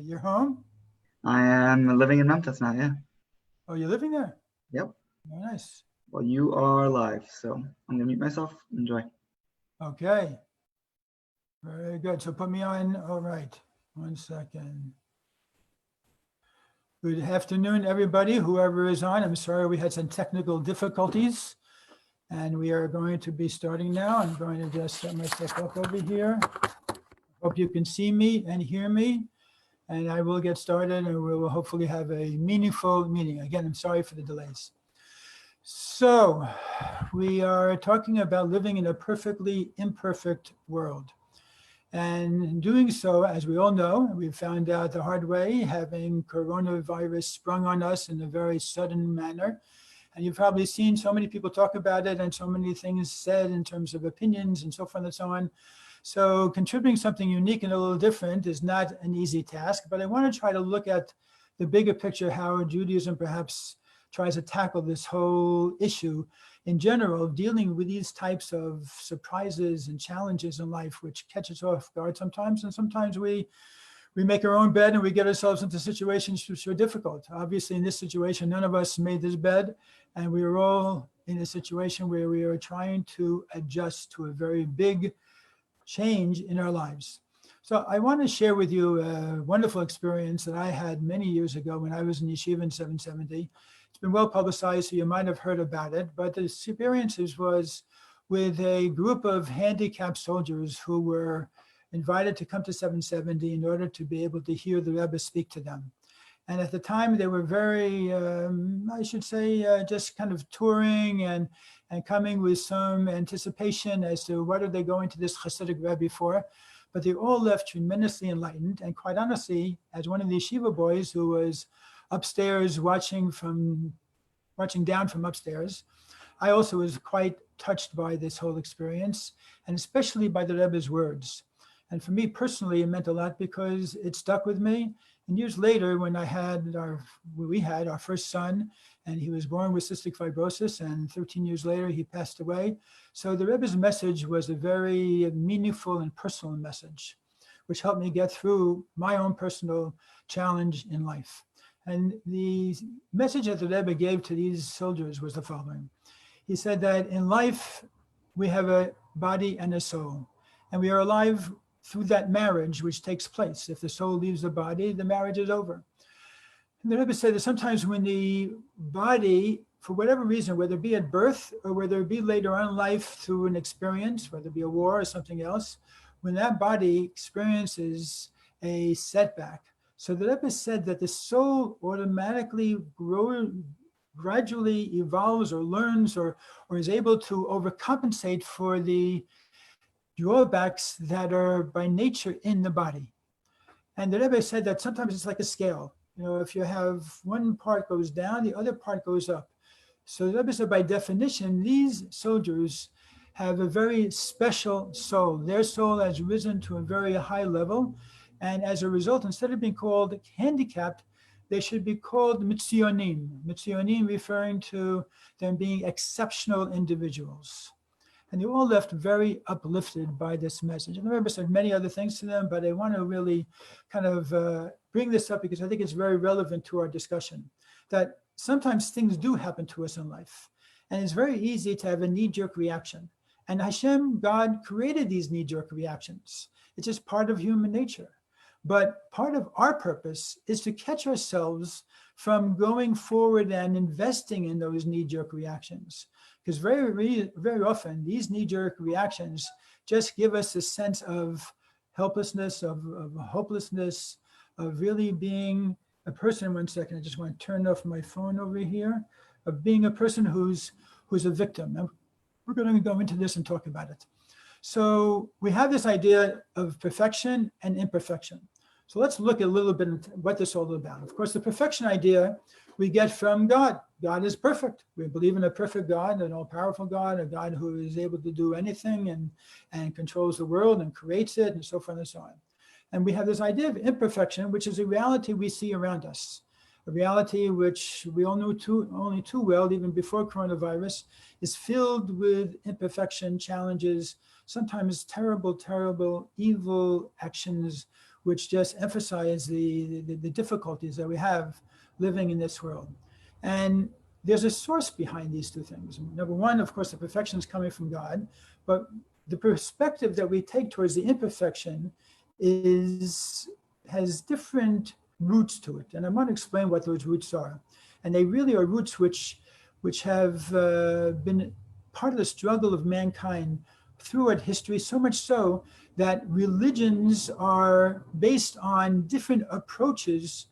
You're home? I am living in Memphis now, yeah. Oh, you're living there? Yep. Very nice. Well, you are live, so I'm gonna mute myself. Enjoy. Okay. Very good. So put me on. All right. 1 second. Good afternoon, everybody, whoever is on. I'm sorry we had some technical difficulties. And we are going to be starting now. I'm going to just set myself up over here. Hope you can see me and hear me. And I will get started and we will hopefully have a meaningful meeting. Again, I'm sorry for the delays. So we are talking about living in a perfectly imperfect world. And in doing so, as we all know, we found out the hard way, having coronavirus sprung on us in a very sudden manner. And you've probably seen so many people talk about it and so many things said in terms of opinions and so forth and so on. So contributing something unique and a little different is not an easy task, but I want to try to look at the bigger picture, how Judaism perhaps tries to tackle this whole issue in general, dealing with these types of surprises and challenges in life, which catch us off guard sometimes. And sometimes we make our own bed and we get ourselves into situations which are difficult. Obviously, in this situation, none of us made this bed, and we are all in a situation where we are trying to adjust to a very big change in our lives. So I want to share with you a wonderful experience that I had many years ago when I was in yeshiva in 770. It's been well publicized, so you might have heard about it, but the experiences was with a group of handicapped soldiers who were invited to come to 770 in order to be able to hear the Rebbe speak to them. And at the time, they were very, I should say, just kind of touring and coming with some anticipation as to what are they going to this Hasidic Rebbe for. But they all left tremendously enlightened. And quite honestly, as one of the yeshiva boys who was upstairs watching down from upstairs, I also was quite touched by this whole experience, and especially by the Rebbe's words. And for me personally, it meant a lot because it stuck with me. And years later, when we had our first son, and he was born with cystic fibrosis, and 13 years later, he passed away. So the Rebbe's message was a very meaningful and personal message, which helped me get through my own personal challenge in life. And the message that the Rebbe gave to these soldiers was the following. He said that in life, we have a body and a soul, and we are alive through that marriage which takes place. If the soul leaves the body, the marriage is over. And the Rebbe said that sometimes when the body, for whatever reason, whether it be at birth or whether it be later on in life through an experience, whether it be a war or something else, when that body experiences a setback. So the Rebbe said that the soul automatically gradually evolves or learns or is able to overcompensate for the drawbacks that are by nature in the body. And the Rebbe said that sometimes it's like a scale. If you have one part goes down, the other part goes up. So the Rebbe said by definition, these soldiers have a very special soul. Their soul has risen to a very high level. And as a result, instead of being called handicapped, they should be called mitzionim. Mitzionim referring to them being exceptional individuals. And they all left very uplifted by this message. And the Rebbe said many other things to them, but I want to really kind of bring this up because I think it's very relevant to our discussion, that sometimes things do happen to us in life. And it's very easy to have a knee-jerk reaction. And Hashem, God, created these knee-jerk reactions. It's just part of human nature. But part of our purpose is to catch ourselves from going forward and investing in those knee-jerk reactions. Because very often, these knee-jerk reactions just give us a sense of helplessness, of hopelessness, of really being a person. 1 second, I just want to turn off my phone over here, of being a person who's a victim. Now, we're going to go into this and talk about it. So we have this idea of perfection and imperfection. So let's look a little bit at what this is all about. Of course, the perfection idea we get from God. God is perfect. We believe in a perfect God, an all-powerful God, a God who is able to do anything and controls the world and creates it and so forth and so on. And we have this idea of imperfection, which is a reality we see around us, a reality which we all know only too well, even before coronavirus, is filled with imperfection, challenges, sometimes terrible, terrible, evil actions which just emphasize the difficulties that we have living in this world. And there's a source behind these two things. Number one, of course, the perfection is coming from God, but the perspective that we take towards the imperfection has different roots to it. And I want to explain what those roots are. And they really are roots which have been part of the struggle of mankind throughout history, so much so that religions are based on different approaches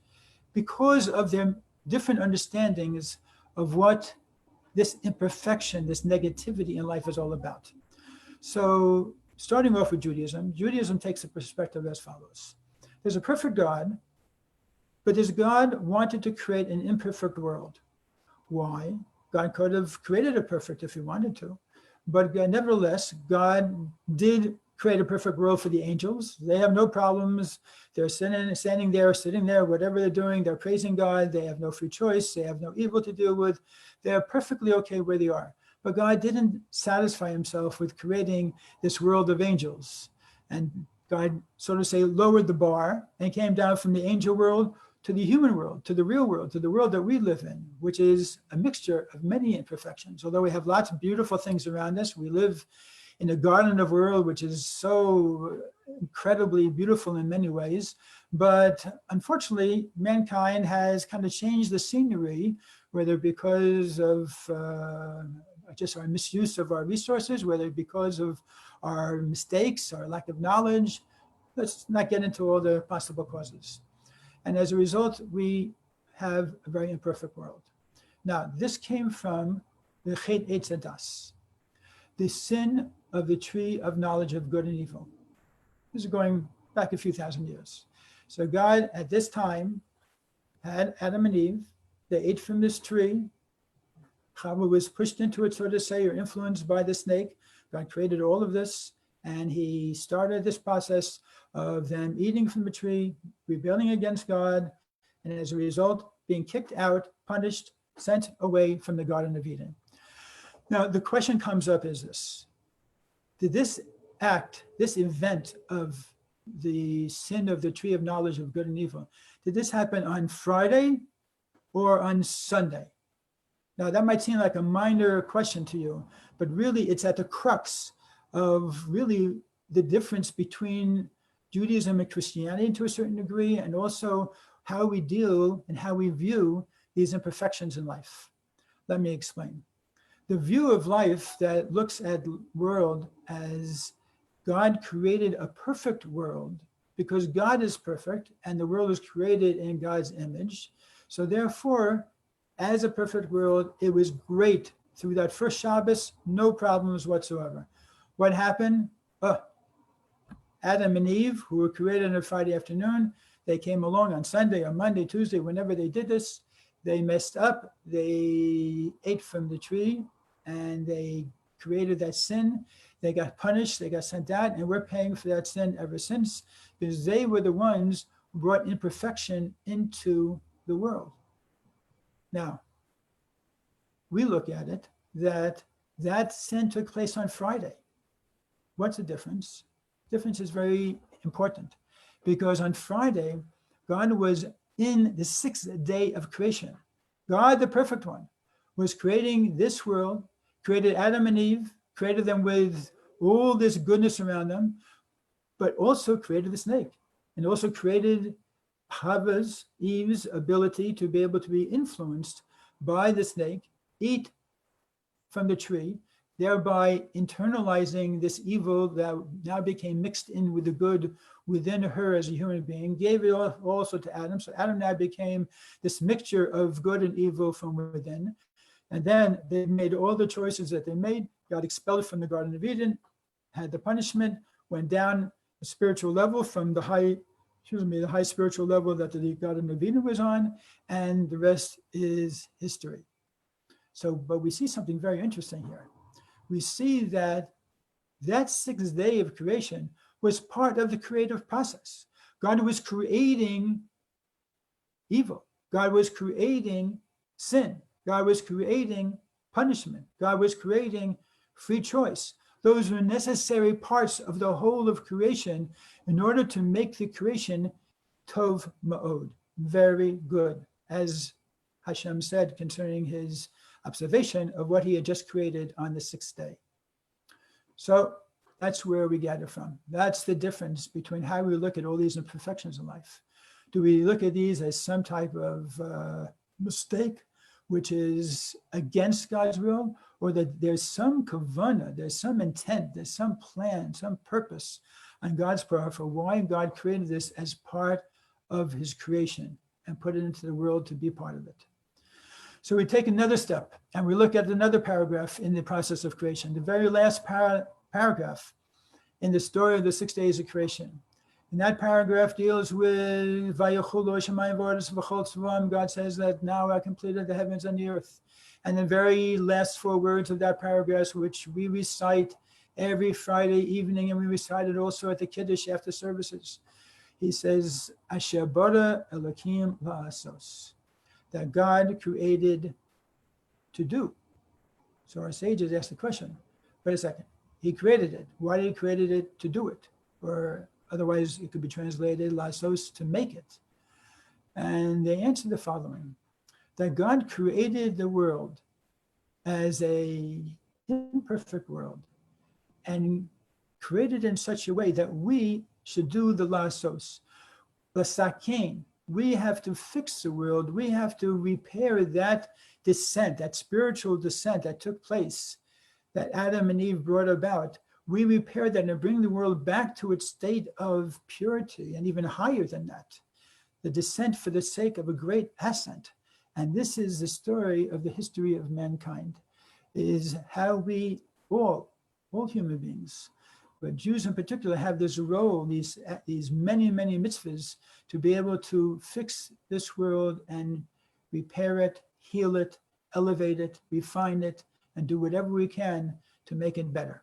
because of their different understandings of what this imperfection, this negativity in life is all about. So starting off with Judaism, Judaism takes a perspective as follows. There's a perfect God, but this God wanted to create an imperfect world. Why? God could have created a perfect if he wanted to, but nevertheless, God did create a perfect world for the angels. They have no problems. They're standing there, sitting there, whatever they're doing, they're praising God. They have no free choice. They have no evil to deal with. They're perfectly okay where they are. But God didn't satisfy himself with creating this world of angels. And God, so to say, lowered the bar and came down from the angel world to the human world, to the real world, to the world that we live in, which is a mixture of many imperfections. Although we have lots of beautiful things around us, we live in a garden of world, which is so incredibly beautiful in many ways. But unfortunately, mankind has kind of changed the scenery, whether because of just our misuse of our resources, whether because of our mistakes, our lack of knowledge. Let's not get into all the possible causes. And as a result, we have a very imperfect world. Now, this came from the Chet Eitz Hadas, the sin of the tree of knowledge of good and evil. This is going back a few thousand years. So God, at this time, had Adam and Eve. They ate from this tree. Chava was pushed into it, so to say, or influenced by the snake. God created all of this, and he started this process of them eating from the tree, rebelling against God, and as a result, being kicked out, punished, sent away from the Garden of Eden. Now, the question comes up is this. Did this act, this event of the sin of the tree of knowledge of good and evil, did this happen on Friday or on Sunday? Now, that might seem like a minor question to you, but really it's at the crux of really the difference between Judaism and Christianity to a certain degree, and also how we deal and how we view these imperfections in life. Let me explain. The view of life that looks at the world as God created a perfect world because God is perfect and the world is created in God's image. So therefore, as a perfect world, it was great through that first Shabbos, no problems whatsoever. What happened? Adam and Eve, who were created on a Friday afternoon, they came along on Sunday or Monday, Tuesday, whenever they did this, they messed up, they ate from the tree, and they created that sin. They got punished, they got sent out, and we're paying for that sin ever since, because they were the ones who brought imperfection into the world. Now, we look at it that sin took place on Friday. What's the difference? Difference is very important because on Friday, God was in the sixth day of creation. God, the perfect one, was creating this world, created Adam and Eve, created them with all this goodness around them, but also created the snake and also created Eve's ability to be able to be influenced by the snake, eat from the tree, thereby internalizing this evil that now became mixed in with the good within her as a human being, gave it also to Adam. So Adam now became this mixture of good and evil from within. And then they made all the choices that they made, got expelled from the Garden of Eden, had the punishment, went down a spiritual level from the high spiritual level that the Garden of Eden was on, and the rest is history. So, but we see something very interesting here. We see that sixth day of creation was part of the creative process. God was creating evil. God was creating sin. God was creating punishment. God was creating free choice. Those were necessary parts of the whole of creation in order to make the creation tov ma'od, very good, as Hashem said concerning his observation of what he had just created on the sixth day. So that's where we gather from. That's the difference between how we look at all these imperfections in life. Do we look at these as some type of mistake, which is against God's will, or that there's some kavanah, there's some intent, there's some plan, some purpose on God's part for why God created this as part of his creation and put it into the world to be part of it. So we take another step and we look at another paragraph in the process of creation, the very last paragraph in the story of the 6 days of creation. And that paragraph deals with God says that now I completed the heavens and the earth. And the very last 4 words of that paragraph, which we recite every Friday evening, and we recite it also at the Kiddush after services. He says, Asher bara Elokim la'asos, that God created to do. So our sages ask the question, wait a second, he created it. Why did he create it to do it? Or otherwise it could be translated la'asos, to make it. And they answer the following, that God created the world as a imperfect world and created in such a way that we should do the la'asos. L'sakein, we have to fix the world. We have to repair that descent, that spiritual descent that took place, that Adam and Eve brought about. We repair that and bring the world back to its state of purity and even higher than that. The descent for the sake of a great ascent. And this is the story of the history of mankind, is how we all human beings, but Jews in particular, have this role, these many, many mitzvahs to be able to fix this world and repair it, heal it, elevate it, refine it, and do whatever we can to make it better.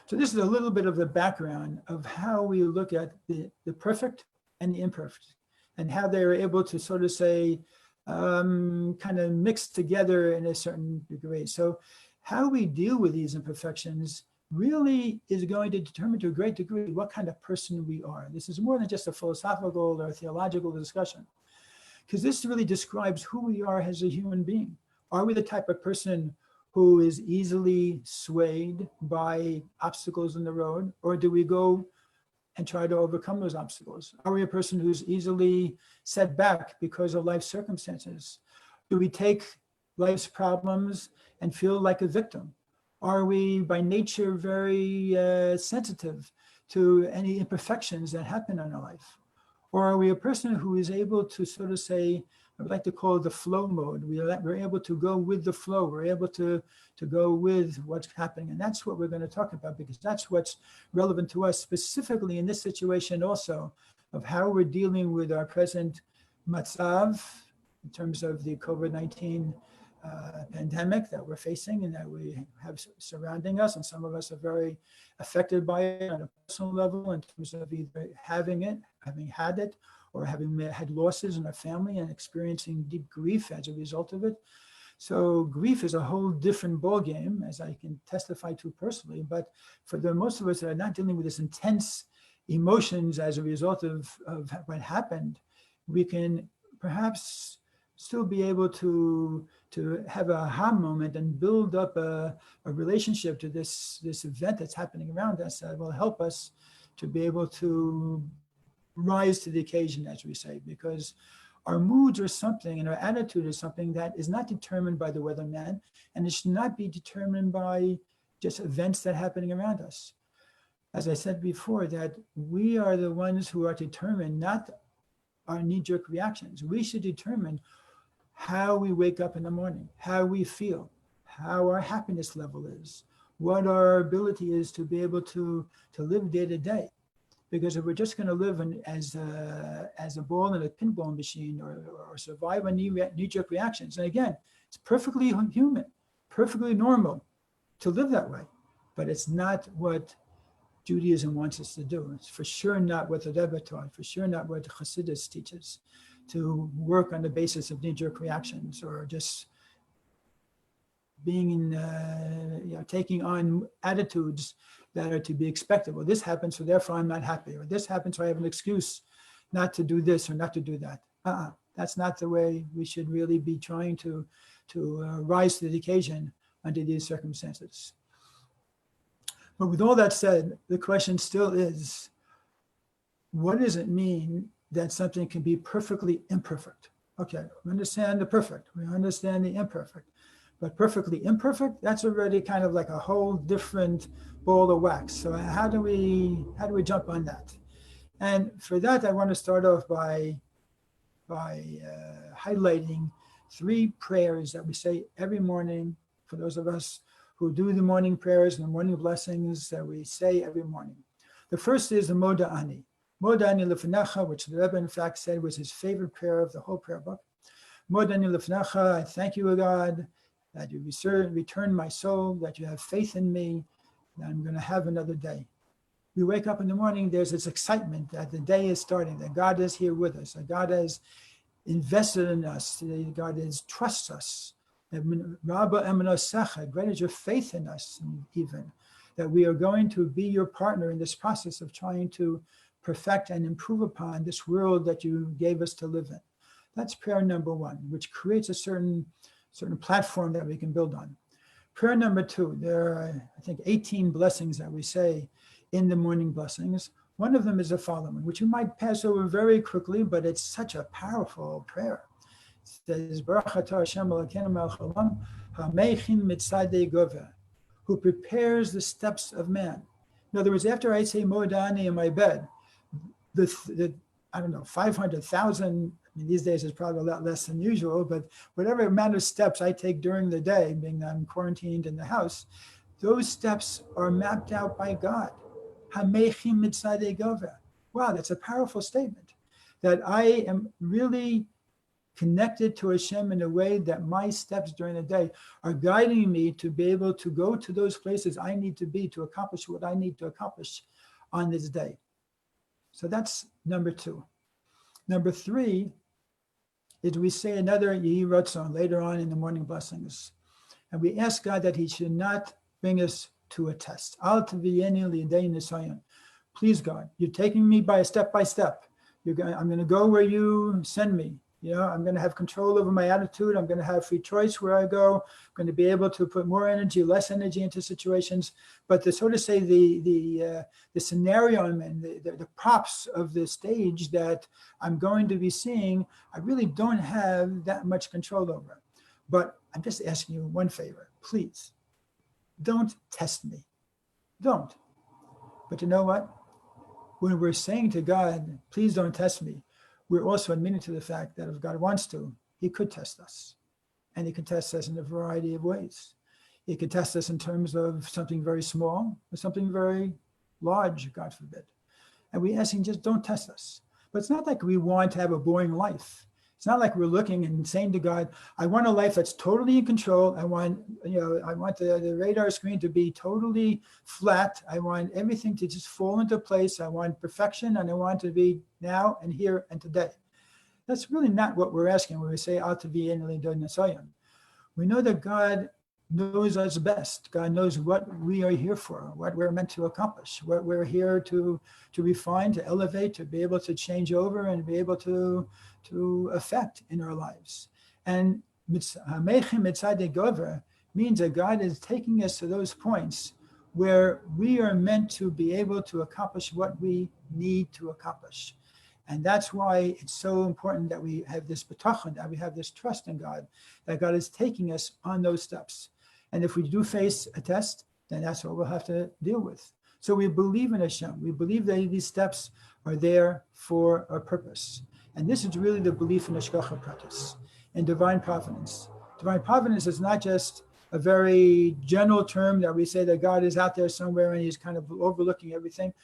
So this is a little bit of the background of how we look at the perfect and the imperfect, and how they are able to sort of say, kind of mix together in a certain degree. So how we deal with these imperfections really is going to determine to a great degree what kind of person we are. This is more than just a philosophical or theological discussion, because this really describes who we are as a human being. Are we the type of person who is easily swayed by obstacles in the road, or do we go and try to overcome those obstacles? Are we a person who's easily set back because of life circumstances? Do we take life's problems and feel like a victim? Are we by nature very sensitive to any imperfections that happen in our life? Or are we a person who is able to sort of say, I would like to call it the flow mode. We're able to go with the flow. We're able to go with what's happening. And that's what we're going to talk about, because that's what's relevant to us specifically in this situation also, of how we're dealing with our present matzav in terms of the COVID-19 pandemic that we're facing and that we have surrounding us. And some of us are very affected by it on a personal level in terms of either having it, having had it, or having had losses in our family and experiencing deep grief as a result of it. So grief is a whole different ballgame, as I can testify to personally. But for the most of us that are not dealing with this intense emotions as a result of what happened, we can perhaps still be able to have a aha moment and build up a relationship to this event that's happening around us that will help us to be able to rise to the occasion, as we say, because our moods are something and our attitude is something that is not determined by the weatherman, and it should not be determined by just events that are happening around us. As I said before, that we are the ones who are determined, not our knee-jerk reactions. We should determine how we wake up in the morning, how we feel, how our happiness level is, what our ability is to be able to live day to day. Because if we're just going to live as a ball in a pinball machine or survive on knee-jerk reactions, and again, it's perfectly human, perfectly normal to live that way, but it's not what Judaism wants us to do. It's for sure not what the Rebbe taught, for sure not what Chassidus teaches, to work on the basis of knee-jerk reactions or just being, taking on attitudes that are to be expected. Well, this happened, so therefore I'm not happy. Or this happened, so I have an excuse not to do this or not to do that. That's not the way we should really be trying to rise to the occasion under these circumstances. But with all that said, the question still is, what does it mean that something can be perfectly imperfect? Okay, we understand the perfect, we understand the imperfect, but perfectly imperfect, that's already kind of like a whole different ball of wax. So how do we jump on that? And for that, I want to start off by highlighting 3 prayers that we say every morning for those of us who do the morning prayers and the morning blessings that we say every morning. The first is the Moda Ani. Moda Ani Lefnecha, which the Rebbe in fact said was his favorite prayer of the whole prayer book. Moda Ani Lefnecha, I thank you, O God, that you return my soul, that you have faith in me, that I'm going to have another day. We wake up in the morning, there's this excitement that the day is starting, that God is here with us, that God has invested in us, that God trusts us. Rabbi, great is your faith in us, even that we are going to be your partner in this process of trying to perfect and improve upon this world that you gave us to live in. That's prayer number 1, which creates a certain platform that we can build on. Prayer number 2, there are, I think, 18 blessings that we say in the morning blessings. One of them is the following, which you might pass over very quickly, but it's such a powerful prayer. It says, Baruch atah Hashem Elokeinu melech haolam, hamechin mitzadei goveh, who prepares the steps of man. In other words, after I say Modani in my bed, the 500,000, these days it's probably a lot less than usual, but whatever amount of steps I take during the day, being that I'm quarantined in the house, those steps are mapped out by God. Hamechim mitzadei goveh. Wow, that's a powerful statement. That I am really connected to Hashem in a way that my steps during the day are guiding me to be able to go to those places I need to be to accomplish what I need to accomplish on this day. So that's number 2. Number 3 is we say another Yehi Ratzon later on in the morning blessings. And we ask God that he should not bring us to a test. Al taviyeni li'yedei nisayon. Please, God, you're taking me by step. I'm going to go where you send me. I'm going to have control over my attitude. I'm going to have free choice where I go. I'm going to be able to put more energy, less energy into situations. But the scenario I'm in, the props of the stage that I'm going to be seeing, I really don't have that much control over. But I'm just asking you one favor, please. Don't test me. Don't. But you know what? When we're saying to God, please don't test me, we're also admitting to the fact that if God wants to, he could test us. And he can test us in a variety of ways. He can test us in terms of something very small or something very large, God forbid. And we ask him, just don't test us. But it's not like we want to have a boring life. It's not like we're looking and saying to God, I want a life that's totally in control. I want the radar screen to be totally flat. I want everything to just fall into place. I want perfection, and I want it to be now and here and today. That's really not what we're asking when we say, Al taviyeni li'yedei nisayon. We know that God knows us best. God knows what we are here for, what we're meant to accomplish, what we're here to refine, to elevate, to be able to change over and be able to affect in our lives. And hamechim mitzadei goveh means that God is taking us to those points where we are meant to be able to accomplish what we need to accomplish. And that's why it's so important that we have this bitachon, that we have this trust in God, that God is taking us on those steps. And if we do face a test, then that's what we'll have to deal with. So we believe in Hashem. We believe that these steps are there for a purpose. And this is really the belief in Hashgacha Pratis, in divine providence. Divine providence is not just a very general term that we say that God is out there somewhere and he's kind of overlooking everything.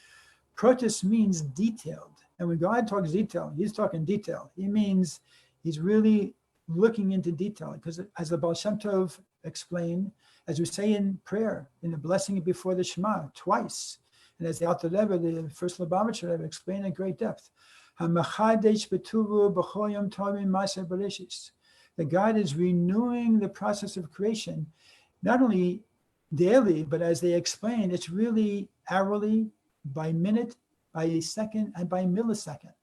Pratis means detailed. And when God talks detail, he's talking detail. He means he's really looking into detail. Because as the Baal Shem Tov explained, as we say in prayer, in the blessing before the Shema, twice, and as the Alter Rebbe, the first Lubavitcher Rebbe, explained in great depth, that God is renewing the process of creation not only daily, but as they explain, it's really hourly, by minute, by a second, and by millisecond.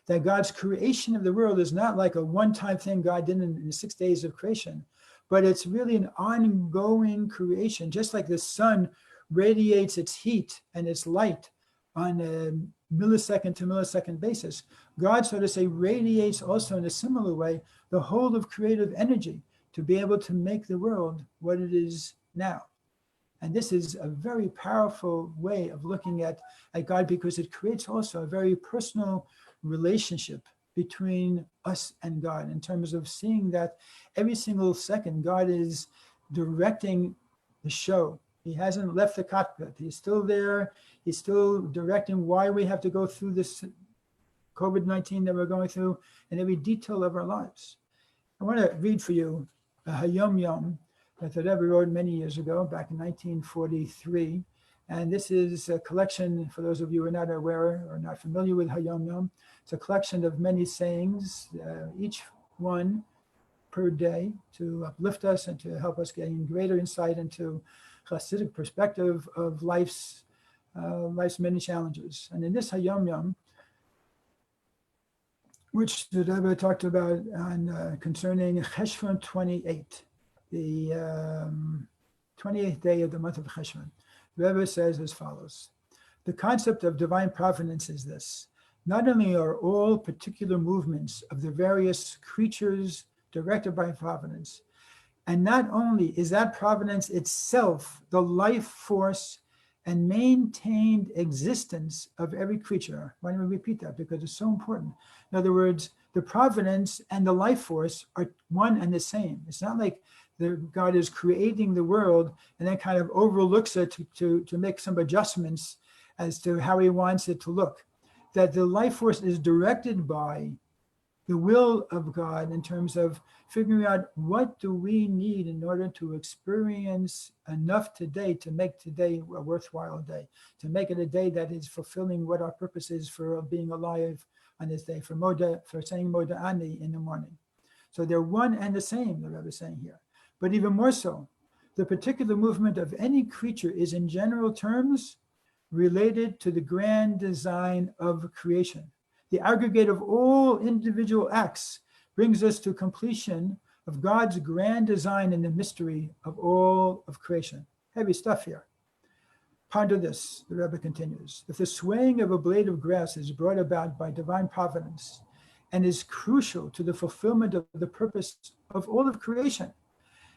That God's creation of the world is not like a one-time thing God did in 6 days of creation, but it's really an ongoing creation, just like the sun radiates its heat and its light on a millisecond to millisecond basis. God, so to say, radiates also in a similar way the whole of creative energy to be able to make the world what it is now. And this is a very powerful way of looking at God, because it creates also a very personal relationship between us and God, in terms of seeing that every single second God is directing the show. He hasn't left the cockpit. He's still there. He's still directing why we have to go through this COVID-19 that we're going through in every detail of our lives. I want to read for you a Hayom Yom that the Rabbi wrote many years ago, back in 1943. And this is a collection, for those of you who are not aware or not familiar with Hayom Yom, it's a collection of many sayings, each one per day, to uplift us and to help us gain greater insight into Hasidic perspective of life's many challenges. And in this Hayom Yom, which the Rebbe talked about on concerning Cheshvan 28, the 28th day of the month of Cheshvan, the Rebbe says as follows: the concept of divine providence is this: not only are all particular movements of the various creatures directed by providence, and not only is that providence itself the life force and maintained existence of every creature. Why do we repeat that? Because it's so important. In other words, the providence and the life force are one and the same. It's not like God is creating the world and then kind of overlooks it to make some adjustments as to how he wants it to look. That the life force is directed by the will of God in terms of figuring out what do we need in order to experience enough today to make today a worthwhile day, to make it a day that is fulfilling what our purpose is for being alive on this day, for saying Moda Ani in the morning. So they're one and the same, the Rebbe is saying here. But even more so, the particular movement of any creature is in general terms related to the grand design of creation. The aggregate of all individual acts brings us to completion of God's grand design in the mystery of all of creation. Heavy stuff here. Ponder this, the Rebbe continues. If the swaying of a blade of grass is brought about by divine providence and is crucial to the fulfillment of the purpose of all of creation,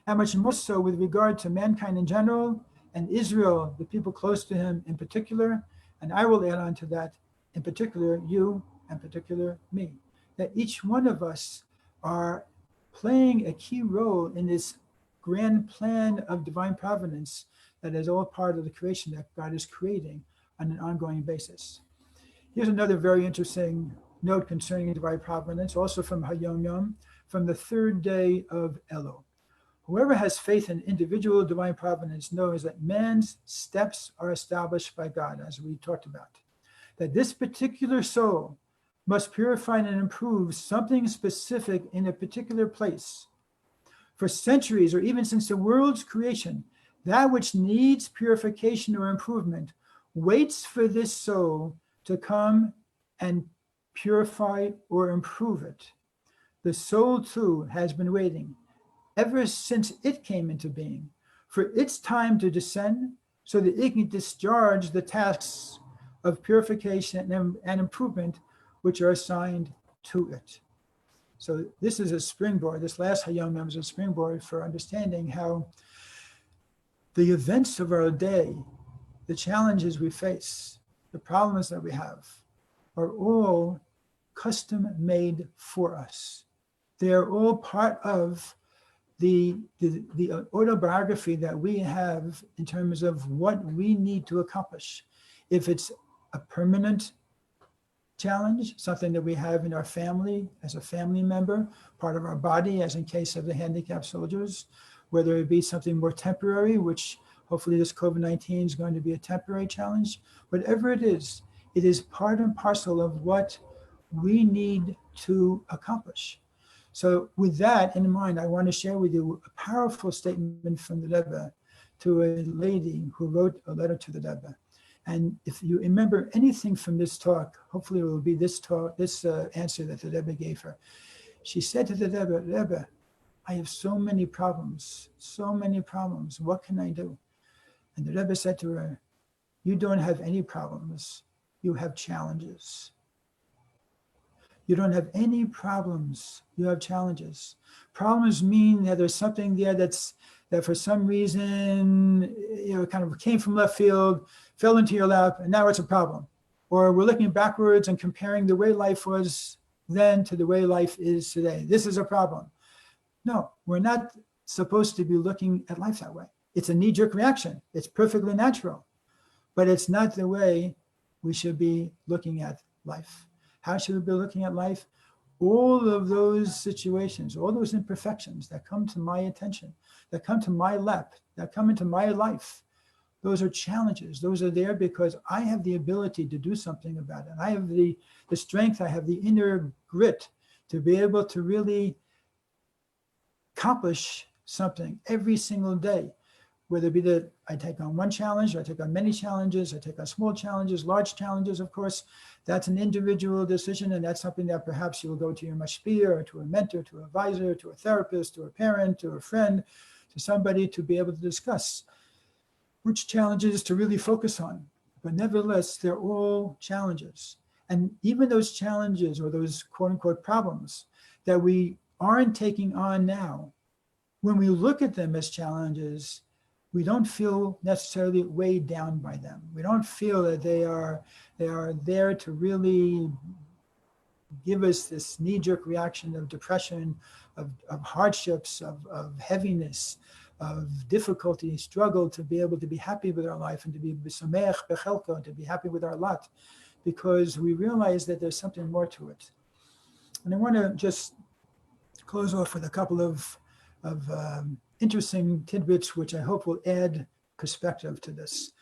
how much more so with regard to mankind in general and Israel, the people close to him in particular, and I will add on to that, in particular you, and particular me, that each one of us are playing a key role in this grand plan of divine providence that is all part of the creation that God is creating on an ongoing basis. Here's another very interesting note concerning divine providence, also from Hayom Yom, from the third day of Elul. Whoever has faith in individual divine providence knows that man's steps are established by God, as we talked about. That this particular soul must purify and improve something specific in a particular place. For centuries, or even since the world's creation, that which needs purification or improvement waits for this soul to come and purify or improve it. The soul, too, has been waiting ever since it came into being for its time to descend so that it can discharge the tasks of purification and improvement which are assigned to it. So this is a springboard. This last Hayom Yom is a springboard for understanding how the events of our day, the challenges we face, the problems that we have, are all custom made for us. They are all part of the autobiography that we have in terms of what we need to accomplish. If it's a permanent challenge, something that we have in our family as a family member, part of our body, as in case of the handicapped soldiers, whether it be something more temporary, which hopefully this COVID-19 is going to be a temporary challenge, whatever it is part and parcel of what we need to accomplish. So with that in mind, I want to share with you a powerful statement from the Rebbe to a lady who wrote a letter to the Rebbe. And if you remember anything from this talk, hopefully it will be this talk, this answer that the Rebbe gave her. She said to the Rebbe, Rebbe, I have so many problems. What can I do? And the Rebbe said to her, you don't have any problems. You have challenges. You don't have any problems. You have challenges. Problems mean that there's something there that for some reason, kind of came from left field, fell into your lap, and now it's a problem. Or we're looking backwards and comparing the way life was then to the way life is today. This is a problem. No, we're not supposed to be looking at life that way. It's a knee-jerk reaction. It's perfectly natural, but it's not the way we should be looking at life. How should we be looking at life? All of those situations, all those imperfections that come to my attention, that come to my lap, that come into my life, those are challenges. Those are there because I have the ability to do something about it. I have the strength, I have the inner grit to be able to really accomplish something every single day. Whether it be that I take on one challenge, or I take on many challenges, I take on small challenges, large challenges, of course, that's an individual decision, and that's something that perhaps you will go to your mashpia, or to a mentor, to an advisor, to a therapist, to a parent, to a friend, to somebody to be able to discuss which challenges to really focus on. But nevertheless, they're all challenges. And even those challenges or those quote unquote problems that we aren't taking on now, when we look at them as challenges, we don't feel necessarily weighed down by them. We don't feel that they are there to really give us this knee-jerk reaction of depression, of hardships, of heaviness, of difficulty, struggle to be able to be happy with our life and to be b'sameach bechelko, and to be happy with our lot, because we realize that there's something more to it. And I want to just close off with a couple of interesting tidbits, which I hope will add perspective to this.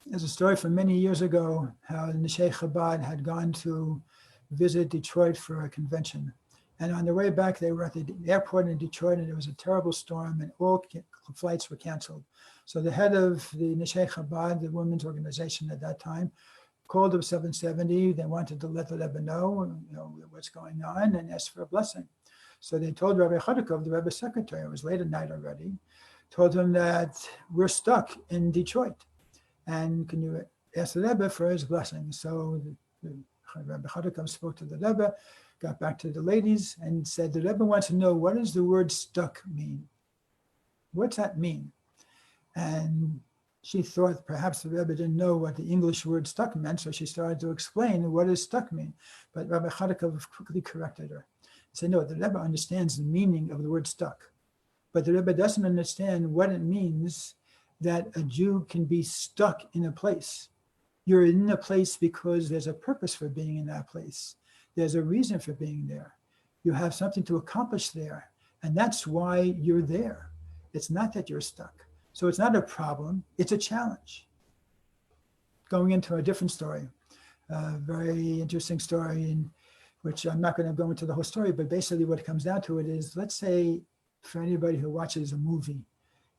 There's a story from many years ago how the Neshei Chabad had gone to visit Detroit for a convention. And on the way back, they were at the airport in Detroit, and there was a terrible storm, and all flights were canceled. So the head of the Neshei Chabad, the women's organization at that time, called up 770. They wanted to let the Rebbe know what's going on and asked for a blessing. So they told Rabbi Chodakov, the Rebbe's secretary, it was late at night already, told him that we're stuck in Detroit. And can you ask the Rebbe for his blessing? So Rabbi Chodakov spoke to the Rebbe, got back to the ladies and said, the Rebbe wants to know, what does the word stuck mean? What's that mean? And she thought perhaps the Rebbe didn't know what the English word stuck meant, so she started to explain what does stuck mean. But Rabbi Chodakov quickly corrected her. Say, no, the Rebbe understands the meaning of the word stuck, but the Rebbe doesn't understand what it means that a Jew can be stuck in a place. You're in a place because there's a purpose for being in that place. There's a reason for being there. You have something to accomplish there, and that's why you're there. It's not that you're stuck. So it's not a problem, it's a challenge. Going into a different story, a very interesting story in which I'm not going to go into the whole story, but basically what it comes down to it is, let's say for anybody who watches a movie,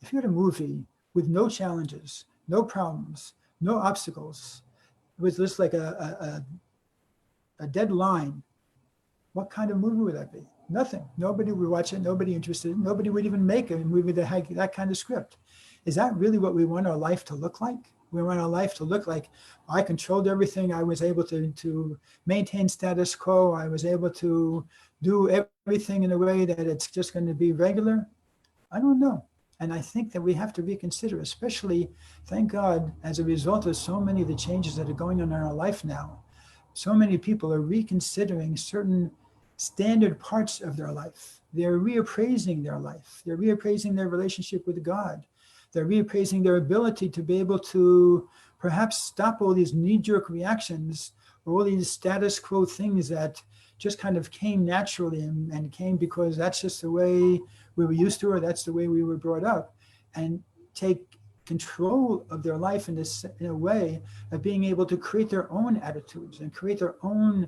if you're at a movie with no challenges, no problems, no obstacles, it was just like a dead line, what kind of movie would that be? Nothing. Nobody would watch it, nobody interested, nobody would even make a movie that had that kind of script. Is that really what we want our life to look like? We want our life to look like I controlled everything. I was able to maintain status quo. I was able to do everything in a way that it's just going to be regular. I don't know. And I think that we have to reconsider, especially, thank God, as a result of so many of the changes that are going on in our life now. So many people are reconsidering certain standard parts of their life. They're reappraising their life. They're reappraising their relationship with God. They're reappraising their ability to be able to perhaps stop all these knee-jerk reactions or all these status quo things that just kind of came naturally and came because that's just the way we were used to, or that's the way we were brought up, and take control of their life in a way of being able to create their own attitudes and create their own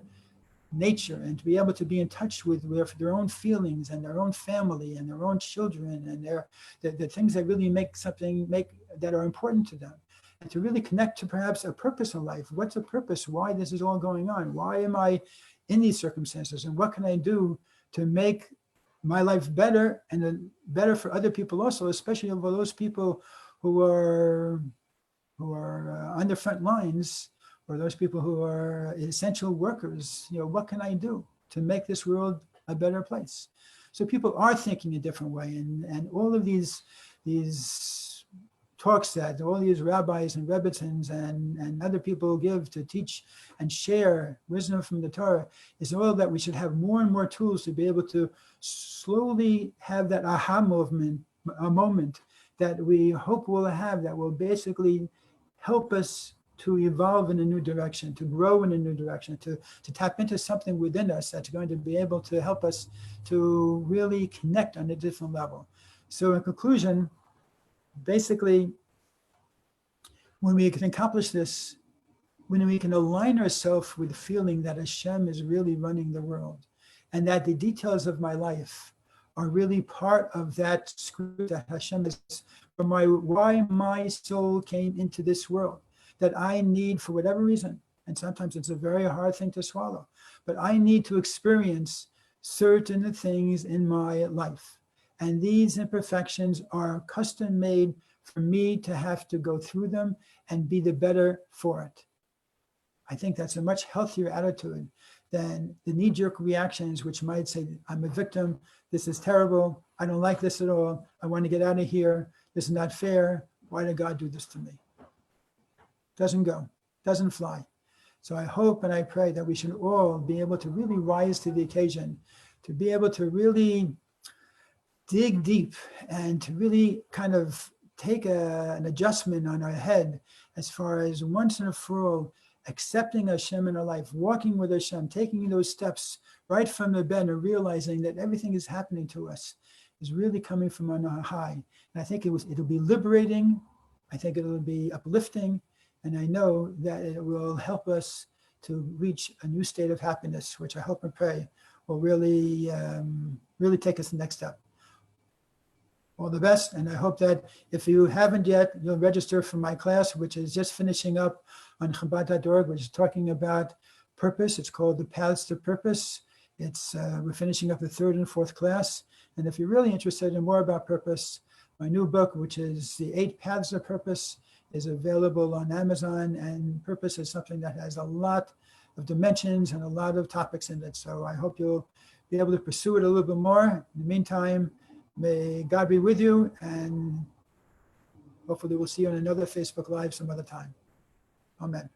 nature and to be able to be in touch with their own feelings and their own family and their own children and the things that really make that are important to them, and to really connect to perhaps a purpose in life. What's a purpose? Why this is all going on? Why am I in these circumstances? And what can I do to make my life better and then better for other people also, especially for those people who are on the front lines, or those people who are essential workers. What can I do to make this world a better place? So people are thinking a different way, and all of these talks that all these rabbis and rebbetins and other people give to teach and share wisdom from the Torah is all that we should have more and more tools to be able to slowly have that aha moment that we hope we'll have, that will basically help us to evolve in a new direction, to grow in a new direction, to tap into something within us that's going to be able to help us to really connect on a different level. So in conclusion, basically, when we can accomplish this, when we can align ourselves with the feeling that Hashem is really running the world, and that the details of my life are really part of that script that Hashem is, why my soul came into this world, that I need for whatever reason, and sometimes it's a very hard thing to swallow, but I need to experience certain things in my life. And these imperfections are custom made for me to have to go through them and be the better for it. I think that's a much healthier attitude than the knee-jerk reactions, which might say, I'm a victim, this is terrible, I don't like this at all, I want to get out of here, this is not fair, why did God do this to me? Doesn't go, doesn't fly. So I hope and I pray that we should all be able to really rise to the occasion, to be able to really dig deep and to really kind of take an adjustment on our head as far as once and for all accepting Hashem in our life, walking with Hashem, taking those steps right from the bed and realizing that everything is happening to us is really coming from on high. And I think it'll be liberating. I think it'll be uplifting. And I know that it will help us to reach a new state of happiness, which I hope and pray will really, really take us the next step. All the best, and I hope that if you haven't yet, you'll register for my class, which is just finishing up on Chabad.org, which is talking about purpose. It's called The Paths to Purpose. We're finishing up the 3rd and 4th class, and if you're really interested in more about purpose, my new book, which is The 8 Paths of Purpose, is available on Amazon, and purpose is something that has a lot of dimensions and a lot of topics in it. So I hope you'll be able to pursue it a little bit more. In the meantime, may God be with you, and hopefully we'll see you on another Facebook Live some other time. Amen.